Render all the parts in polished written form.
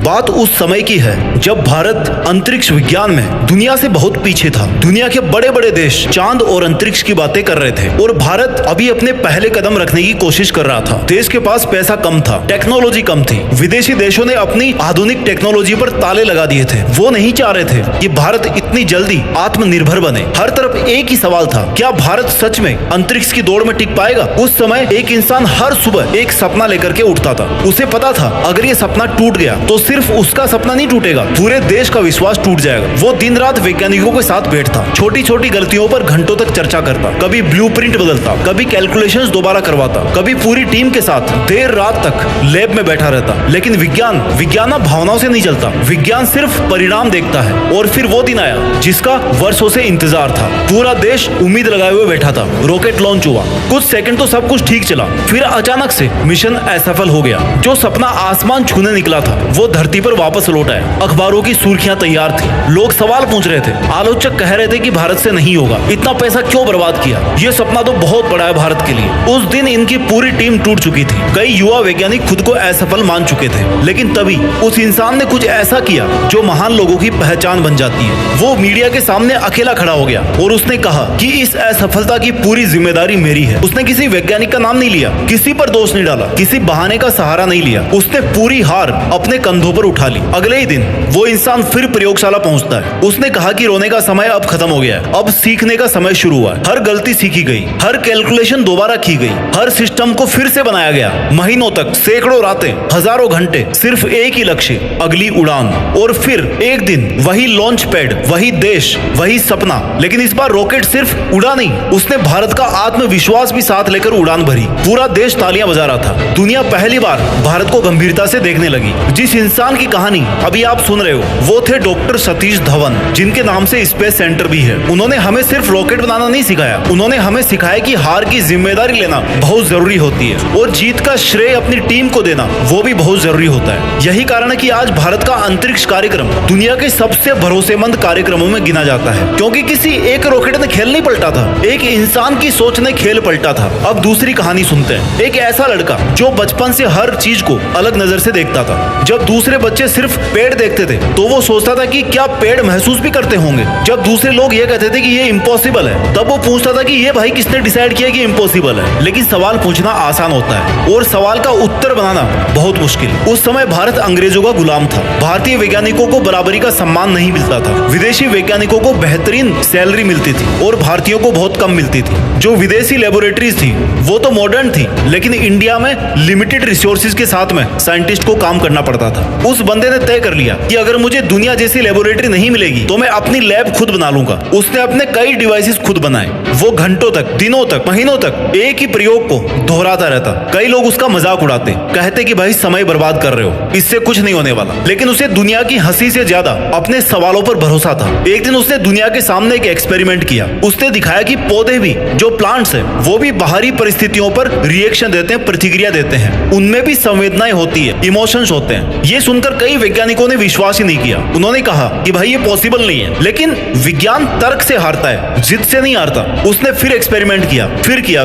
बात उस समय की है जब भारत अंतरिक्ष विज्ञान में दुनिया से बहुत पीछे था। दुनिया के बड़े बड़े देश चांद और अंतरिक्ष की बातें कर रहे थे और भारत अभी अपने पहले कदम रखने की कोशिश कर रहा था। देश के पास पैसा कम था, टेक्नोलॉजी कम थी। विदेशी देशों ने अपनी आधुनिक टेक्नोलॉजी पर ताले लगा दिए थे। वो नहीं चाह रहे थे कि भारत इतनी जल्दी आत्मनिर्भर बने। हर तरफ एक ही सवाल था, क्या भारत सच में अंतरिक्ष की दौड़ में टिक पाएगा? उस समय एक इंसान हर सुबह एक सपना लेकर के उठता था। उसे पता था अगर ये सपना टूट गया तो सिर्फ उसका सपना नहीं टूटेगा, पूरे देश का विश्वास टूट जाएगा। वो दिन रात वैज्ञानिकों के साथ बैठता, छोटी छोटी गलतियों पर घंटों तक चर्चा करता, कभी ब्लूप्रिंट बदलता, कभी कैलकुलेशंस दोबारा करवाता, कभी पूरी टीम के साथ देर रात तक लैब में बैठा रहता। लेकिन विज्ञान अब भावनाओं से नहीं चलता। विज्ञान सिर्फ परिणाम देखता है। और फिर वो दिन आया जिसका वर्षों से इंतजार था। पूरा देश उम्मीद लगाए हुए बैठा था। रॉकेट लॉन्च हुआ, कुछ सेकंड तो सब कुछ ठीक चला, फिर अचानक से मिशन असफल हो गया। जो सपना आसमान छूने निकला था वो धरती पर वापस लौट आया। अखबारों की सुर्खियां तैयार थी, लोग सवाल पूछ रहे थे, आलोचक कह रहे थे कि भारत से नहीं होगा, इतना पैसा क्यों बर्बाद किया, ये सपना तो बहुत बड़ा है भारत के लिए। उस दिन इनकी पूरी टीम टूट चुकी थी। कई युवा वैज्ञानिक खुद को असफल मान चुके थे। लेकिन तभी उस इंसान ने कुछ ऐसा किया जो महान लोगों की पहचान बन जाती है। वो मीडिया के सामने अकेला खड़ा हो गया और उसने कहा कि इस असफलता की पूरी जिम्मेदारी मेरी है। उसने किसी वैज्ञानिक का नाम नहीं लिया, किसी पर दोष नहीं डाला, किसी बहाने का सहारा नहीं लिया। उसने पूरी हार अपने कंधों पर उठा ली। अगले ही दिन वो इंसान फिर प्रयोगशाला पहुंचता है। उसने कहा कि रोने का समय अब खत्म हो गया है, अब सीखने का समय शुरू हुआ है। हर गलती सीखी गई, हर कैलकुलेशन दोबारा की गई, हर सिस्टम को फिर से बनाया गया। महीनों तक, सैकड़ों रातें, हजारों घंटे, सिर्फ एक ही लक्ष्य, अगली उड़ान। और फिर एक दिन वही लॉन्च पैड, वही देश, वही सपना। लेकिन इस बार रॉकेट सिर्फ उड़ा नहीं, उसने भारत का आत्मविश्वास भी साथ लेकर उड़ान भरी। पूरा देश तालियां बजा रहा था। दुनिया पहली बार भारत को गंभीरता से देखने लगी। जिस इंसान की कहानी अभी आप सुन रहे हो वो थे डॉक्टर सतीश धवन, जिनके नाम से स्पेस सेंटर भी है। उन्होंने हमें सिर्फ रॉकेट बनाना नहीं सिखाया, उन्होंने हमें सिखाया कि हार की जिम्मेदारी लेना बहुत जरूरी होती है और जीत का श्रेय अपनी टीम को देना वो भी बहुत जरूरी होता है। यही कारण है कि आज भारत का अंतरिक्ष कार्यक्रम दुनिया के सबसे भरोसेमंद कार्यक्रमों में गिना जाता है, क्योंकि किसी एक रॉकेट ने खेल नहीं पलटा था, एक इंसान की सोच ने खेल पलटा था। अब दूसरी कहानी सुनते हैं। एक ऐसा लड़का जो बचपन से हर चीज को अलग नजर से देखता था। जब दूसरे बच्चे सिर्फ पेड़ देखते थे तो वो सोचता था कि क्या पेड़ महसूस भी करते होंगे। जब दूसरे लोग ये कहते थे कि ये इम्पॉसिबल है, तब वो पूछता था कि ये भाई किसने डिसाइड किया कि इम्पॉसिबल है। लेकिन सवाल पूछना आसान होता है और सवाल का उत्तर बनाना बहुत मुश्किल। उस समय भारत अंग्रेजों का गुलाम था। भारतीय वैज्ञानिकों को बराबरी का सम्मान नहीं मिलता था। विदेशी वैज्ञानिकों को बेहतरीन सैलरी मिलती थी और भारतीयों को बहुत कम मिलती थी। जो विदेशी लेबोरेटरीज थी वो तो मॉडर्न थी, लेकिन इंडिया में लिमिटेड रिसोर्सेज के साथ में साइंटिस्ट को काम करना पड़ता था। उस बंदे ने तय कर लिया कि अगर मुझे दुनिया जैसी लेबोरेटरी नहीं मिलेगी तो मैं अपनी लैब खुद बना लूंगा। उसने अपने कई डिवाइसेस खुद बनाए। वो घंटों तक, दिनों तक, महीनों तक एक ही प्रयोग को दोहराता रहता। कई लोग उसका मजाक उड़ाते, कहते कि भाई समय बर्बाद कर रहे हो, इससे कुछ नहीं होने वाला। लेकिन उसे दुनिया की हंसी से ज्यादा अपने सवालों पर भरोसा था। एक दिन उसने दुनिया के सामने एक एक्सपेरिमेंट किया। उसने दिखाया कि पौधे भी, जो प्लांट्स है, वो भी बाहरी परिस्थितियों पर रिएक्शन देते हैं, प्रतिक्रिया देते हैं। उनमें भी संवेदनाएं होती है, इमोशंस होते हैं। ये सुनकर कई वैज्ञानिकों ने विश्वास ही नहीं किया। उन्होंने कहा कि भाई ये पॉसिबल नहीं है। लेकिन विज्ञान तर्क से हारता है, जिद से नहीं हारता। उसने फिर एक्सपेरिमेंट किया,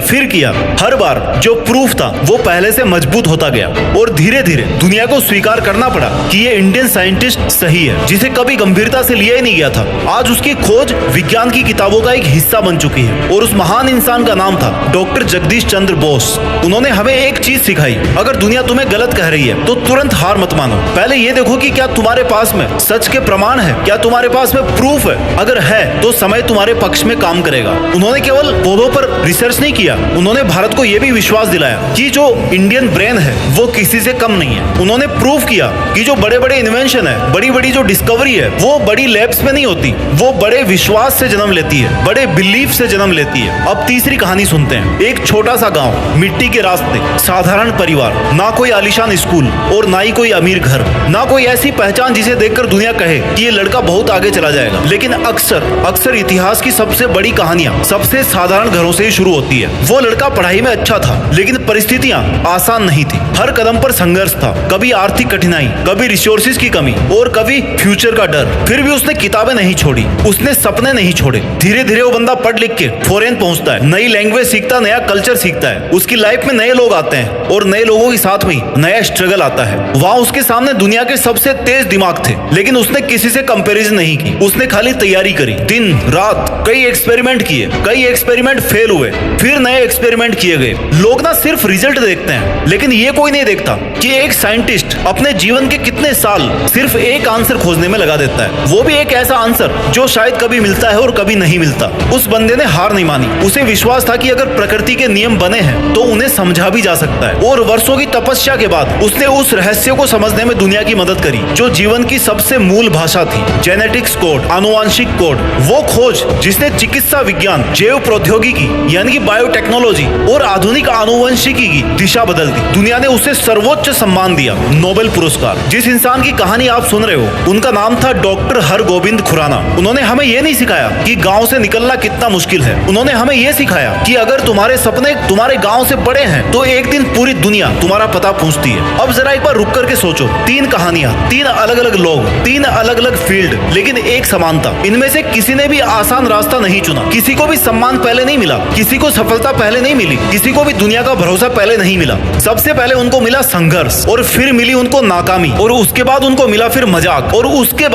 फिर किया। हर बार जो प्रूफ था वो पहले से मजबूत होता गया और धीरे धीरे दुनिया को स्वीकार करना पड़ा कि ये इंडियन साइंटिस्ट सही है, जिसे कभी गंभीरता से लिया ही नहीं गया था। आज उसकी खोज विज्ञान की किताबों का एक हिस्सा बन चुकी है और उस महान इंसान का नाम था डॉक्टर जगदीश चंद्र बोस। उन्होंने हमें एक चीज सिखाई, अगर दुनिया तुम्हें गलत कह रही है तो तुरंत हार मत मानो। पहले ये देखो कि क्या तुम्हारे पास में सच के प्रमाण है, क्या तुम्हारे पास में प्रूफ है। अगर है तो समय तुम्हारे पक्ष में काम करेगा। उन्होंने केवल पौधों पर रिसर्च नहीं किया, उन्होंने भारत को यह भी विश्वास दिलाया कि जो इंडियन ब्रेन है वो किसी से कम नहीं है। उन्होंने प्रूफ किया कि जो बड़े बड़े इन्वेंशन है, बड़ी बड़ी जो डिस्कवरी है, वो बड़ी लैब्स में नहीं होती, वो बड़े विश्वास से जन्म लेती है, बड़े बिलीफ से जन्म लेती है। अब तीसरी कहानी सुनते हैं। एक छोटा सा गांव, मिट्टी के रास्ते, साधारण परिवार, ना कोई आलीशान स्कूल और ना ही कोई अमीर घर, ना कोई ऐसी पहचान जिसे देखकर दुनिया कहे कि ये लड़का बहुत आगे चला जाएगा। लेकिन अक्सर इतिहास की सबसे बड़ी कहानियां सबसे साधारण घरों से ही शुरू होती है। वो लड़का पढ़ाई में अच्छा था, लेकिन परिस्थितियां आसान नहीं थी। हर कदम पर संघर्ष था, कभी आर्थिक कठिनाई, कभी रिसोर्सेज की कमी और कभी फ्यूचर का डर। फिर भी उसने किताबें नहीं छोड़ी, उसने सपने नहीं छोड़े धीरे धीरे वो बंदा पढ़ लिख के फॉरेन पहुंचता है, नई लैंग्वेज सीखता है, नया कल्चर सीखता है, उसकी लाइफ में नए लोग आते हैं और नए लोगों के साथ में नया स्ट्रगल आता है। वहां उसके सामने दुनिया के सबसे तेज दिमाग थे, लेकिन उसने किसी से कंपैरिजन नहीं की, उसने खाली तैयारी करी, दिन रात कई एक्सपेरिमेंट किए, कई एक्सपेरिमेंट फेल हुए, फिर नए एक्सपेरिमेंट किए गए। लोग ना सिर्फ रिजल्ट देखते हैं, लेकिन ये कोई नहीं देखता कि एक साइंटिस्ट अपने जीवन के कितने साल सिर्फ एक आंसर खोजने में लगा देता है, वो भी एक ऐसा आंसर जो शायद कभी मिलता है और कभी नहीं मिलता। उस बंदे ने हार नहीं मानी, उसे विश्वास था कि अगर प्रकृति के नियम बने हैं तो उन्हें समझा भी जा सकता है, और वर्षों की तपस्या के बाद उसने उस रहस्य को समझने में दुनिया की मदद करी जो जीवन की सबसे मूल भाषा थी, जेनेटिक्स कोड, आनुवांशिक कोड। वो खोज जिसने चिकित्सा विज्ञान, जैव प्रौद्योगिकी यानी कि बायोटेक्नोलॉजी और आधुनिक आनुवंशिकी की दिशा बदल दी। दुनिया ने उसे सर्वोच्च सम्मान दिया, नोबेल पुरस्कार। जिस इंसान की कहानी आप सुन रहे हो उनका नाम था डॉक्टर हरगोबिंद खुराना। उन्होंने हमें यह नहीं सिखाया कि गांव से निकलना कितना मुश्किल है, उन्होंने हमें यह सिखाया कि अगर तुम्हारे सपने तुम्हारे गांव से बड़े हैं तो एक दिन पूरी दुनिया तुम्हारा पता पूछती है। अब जरा एक बार रुक करके सोचो, 3 कहानियां, 3 अलग अलग लोग, 3 अलग अलग फील्ड, लेकिन एक समानता। इनमें से किसी ने भी आसान रास्ता नहीं चुना, किसी को भी सम्मान पहले नहीं मिला, किसी को सफलता पहले नहीं मिली, किसी को भी दुनिया का भरोसा पहले नहीं मिला। सबसे पहले उनको मिला संघर्ष, और फिर मिली उनको नाकामी, और उसके बाद उनको मिला फिर मजाक, और उसके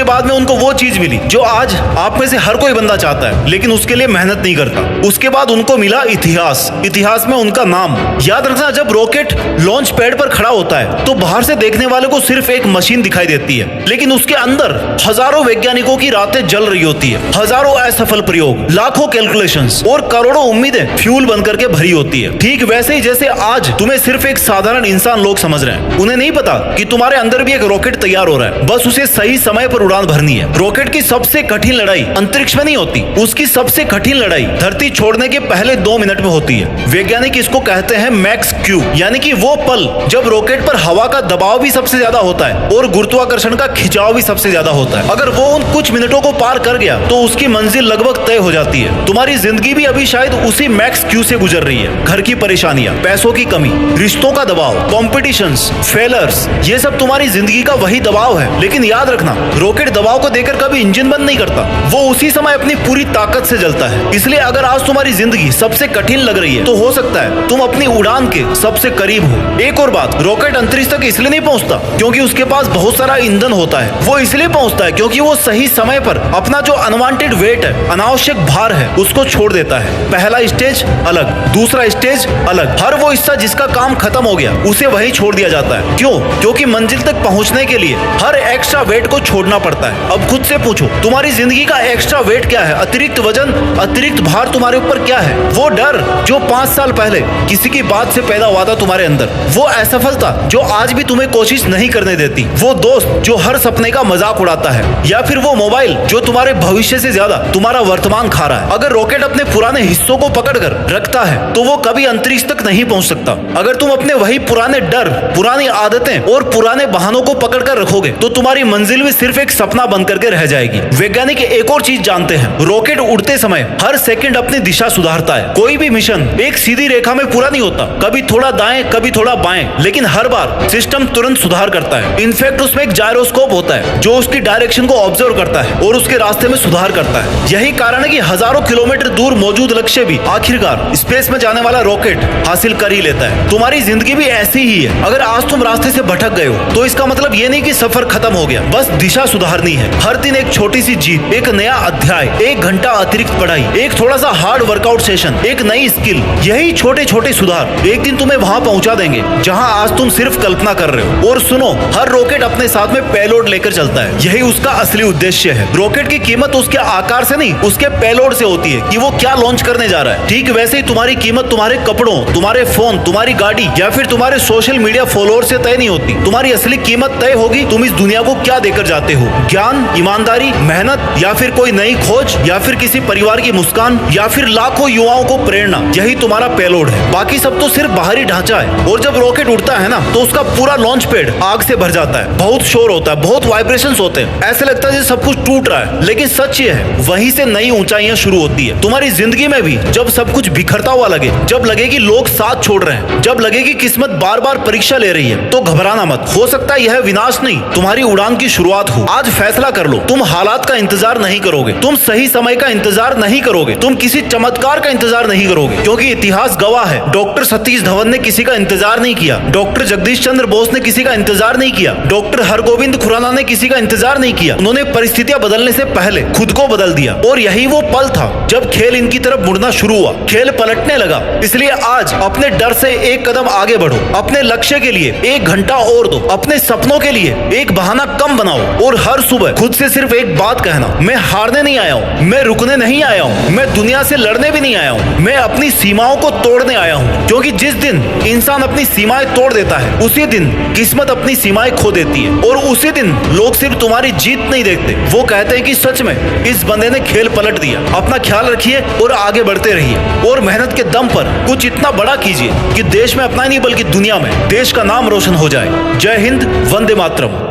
बाद में उनको वो चीज मिली जो आज आप में से हर कोई बंदा चाहता है लेकिन उसके लिए मेहनत नहीं करता। उसके बाद उनको मिला इतिहास, इतिहास में उनका नाम। याद रखना, जब रॉकेट लॉन्च पैड पर खड़ा होता है तो बाहर से देखने वाले को सिर्फ एक मशीन दिखाई देती है, लेकिन उसके अंदर हजारों वैज्ञानिकों की रातें जल रही होती है, हजारों असफल प्रयोग, लाखों कैलकुलेशंस और करोड़ों उम्मीदें फ्यूल बनकर के भरी होती है। ठीक वैसे ही जैसे आज तुम्हें सिर्फ एक साधारण इंसान लोग समझ रहे हैं, उन्हें नहीं पता कि तुम्हारे अंदर भी एक रॉकेट तैयार हो रहा है, बस उसे सही समय पर उड़ान भरनी है। रॉकेट की सबसे कठिन लड़ाई अंतरिक्ष में नहीं होती, उसकी सबसे कठिन लड़ाई धरती छोड़ने के पहले 2 मिनट में होती है। वैज्ञानिक इसको कहते हैं मैक्स क्यू, यानी कि वो पल जब रॉकेट पर हवा का दबाव भी सबसे ज्यादा होता है और गुरुत्वाकर्षण का खिंचाव भी सबसे ज्यादा होता है। अगर वो उन कुछ मिनटों को पार कर गया तो उसकी मंजिल लगभग तय हो जाती है। तुम्हारी जिंदगी भी अभी शायद उसी मैक्स क्यू से गुजर रही है। घर की परेशानियां, पैसों की कमी, रिश्तों का दबाव, कॉम्पिटिशंस, फेलर्स, ये सब तुम्हारी जिंदगी का वही दबाव है। लेकिन याद रखना, रॉकेट दबाव को देकर कभी इंजन बंद नहीं करता, वो उसी समय अपनी पूरी ताकत से जलता है। इसलिए अगर आज तुम्हारी जिंदगी सबसे कठिन लग रही है तो हो सकता है तुम अपनी उड़ान के सबसे करीब हो। एक और बात, रॉकेट अंतरिक्ष तक इसलिए नहीं पहुंचता क्योंकि उसके पास बहुत सारा ईंधन होता है, वो इसलिए पहुंचता है क्योंकि वो सही समय पर अपना जो अनवांटेड वेट है, अनावश्यक भार है, उसको छोड़ देता है। पहला स्टेज अलग, दूसरा स्टेज अलग, हर वो हिस्सा जिसका काम खत्म हो गया उसे वही छोड़ दिया जाता है। क्यों? क्योंकि मंजिल तक पहुंचने के लिए हर एक्स्ट्रा वेट को छोड़ना पड़ता है। अब खुद से पूछो, तुम्हारी जिंदगी का एक्स्ट्रा वेट क्या है? अतिरिक्त वजन, अतिरिक्त भार तुम्हारे ऊपर क्या है? वो डर जो 5 साल पहले किसी की बात से पैदा हुआ था तुम्हारे अंदर, वो असफलता जो आज भी तुम्हें कोशिश नहीं करने देती, वो दोस्त जो हर सपने का मजाक उड़ाता है, या फिर वो मोबाइल जो तुम्हारे भविष्य से ज्यादा तुम्हारा वर्तमान खा रहा है। अगर रॉकेट अपने पुराने हिस्सों को पकड़कर रखता है तो वो कभी अंतरिक्ष तक नहीं पहुंच सकता। अगर तुम अपने वही पुराने डर, पुरानी आदतें और पुराने बहानों को पकड़कर रखोगे तो तुम्हारी मंजिल भी सिर्फ एक सपना बन करके रह जाएगी। वैज्ञानिक एक और चीज जानते हैं, रॉकेट उड़ते समय हर सेकंड अपनी दिशा सुधारता है। कोई भी मिशन एक सीधी रेखा में पूरा नहीं होता, कभी थोड़ा दाएं कभी थोड़ा बाएं, लेकिन हर बार सिस्टम तुरंत सुधार करता है। इनफैक्ट उसमें एक जायरोस्कोप होता है जो उसकी डायरेक्शन को ऑब्जर्व करता है और उसके रास्ते में सुधार करता है। यही कारण है कि हजारों किलोमीटर दूर मौजूद लक्ष्य भी आखिरकार स्पेस में जाने वाला रॉकेट हासिल कर ही लेता है। तुम्हारी जिंदगी भी ऐसी ही है। अगर आज तुम रास्ते से भटक गए हो तो इसका मतलब ये नहीं कि सफर खत्म हो गया, बस दिशा सुधारनी है। हर दिन एक छोटी सी जीत, एक नया अध्याय, 1 घंटा अतिरिक्त पढ़ाई, एक थोड़ा सा हार्ड वर्कआउट सेशन, एक नई स्किल, यही छोटे छोटे सुधार एक दिन तुम्हें वहां पहुंचा देंगे जहां आज तुम सिर्फ कल्पना कर रहे हो। और सुनो, हर रॉकेट अपने साथ में पेलोड लेकर चलता है, यही उसका असली उद्देश्य है। रॉकेट की कीमत उसके आकार से नहीं, उसके पेलोड से होती है कि वो क्या लॉन्च करने जा रहा है। ठीक वैसे ही तुम्हारी कीमत तुम्हारे कपड़ों, तुम्हारे फोन, तुम्हारी गाड़ी या फिर तुम्हारे सोशल मीडिया फॉलोअर से तय नहीं होती। तुम्हारी असली कीमत तय होगी तुम इस दुनिया को क्या देकर जाते हो। ज्ञान, ईमानदारी, मेहनत, या फिर कोई नई खोज, या फिर किसी परिवार की मुस्कान, या फिर लाखों युवाओं को प्रेरणा, यही तुम्हारा पेलोड है। बाकी सब तो सिर्फ बाहरी ढांचा है। और जब रॉकेट उड़ता है ना तो उसका पूरा लॉन्च पैड आग से भर जाता है। बहुत शोर होता है, बहुत वाइब्रेशंस होते हैं, ऐसे लगता है जैसे सब कुछ टूट रहा है। लेकिन सच ये है, वहीं से नई ऊंचाइयां शुरू होती है। तुम्हारी जिंदगी में भी जब सब कुछ बिखरता हुआ लगे, जब लगे कि लोग साथ छोड़ रहे हैं, जब लगे कि किस्मत बार बार परीक्षा ले रही है, तो घबराना मत। हो सकता है यह विनाश नहीं, तुम्हारी उड़ान की शुरुआत हो। आज फैसला कर लो, तुम हालात का इंतजार नहीं करोगे, तुम सही समय का इंतजार नहीं करोगे, तुम किसी चमत्कार का इंतजार नहीं करोगे, क्योंकि इतिहास गवाह है डॉक्टर सतीश धवन ने किसी का इंतजार नहीं किया, डॉक्टर जगदीश चंद्र बोस ने किसी का इंतजार नहीं किया, डॉक्टर हरगोविंद खुराना ने किसी का इंतजार नहीं किया। उन्होंने परिस्थितियां बदलने से पहले खुद को बदल दिया और यही वो पल था जब खेल इनकी तरफ मुड़ना शुरू हुआ, खेल पलटने लगा। इसलिए आज अपने डर से एक कदम आगे बढ़ो, अपने लक्ष्य के लिए एक घंटा और दो, अपने सपनों के लिए एक बहाना कम बनाओ और हर सुबह खुद से सिर्फ एक बात कहना, मैं हारने नहीं आया हूँ, मैं रुकने नहीं आया हूँ, मैं दुनिया से लड़ने भी नहीं आया हूँ, मैं अपनी सीमाओं को तोड़ने आया हूँ। क्योंकि जिस दिन इंसान अपनी सीमाएं तोड़ देता है उसी दिन किस्मत अपनी सीमाएं खो देती है और उसी दिन लोग सिर्फ तुम्हारी जीत नहीं देखते, वो कहते हैं कि सच में इस बंदे ने खेल पलट दिया। अपना ख्याल रखिए और आगे बढ़ते रहिए और मेहनत के दम पर कुछ इतना बड़ा कीजिए कि देश में अपना ही नहीं बल्कि दुनिया में देश का नाम रोशन हो जाए। जय हिंद, वंदे मातरम।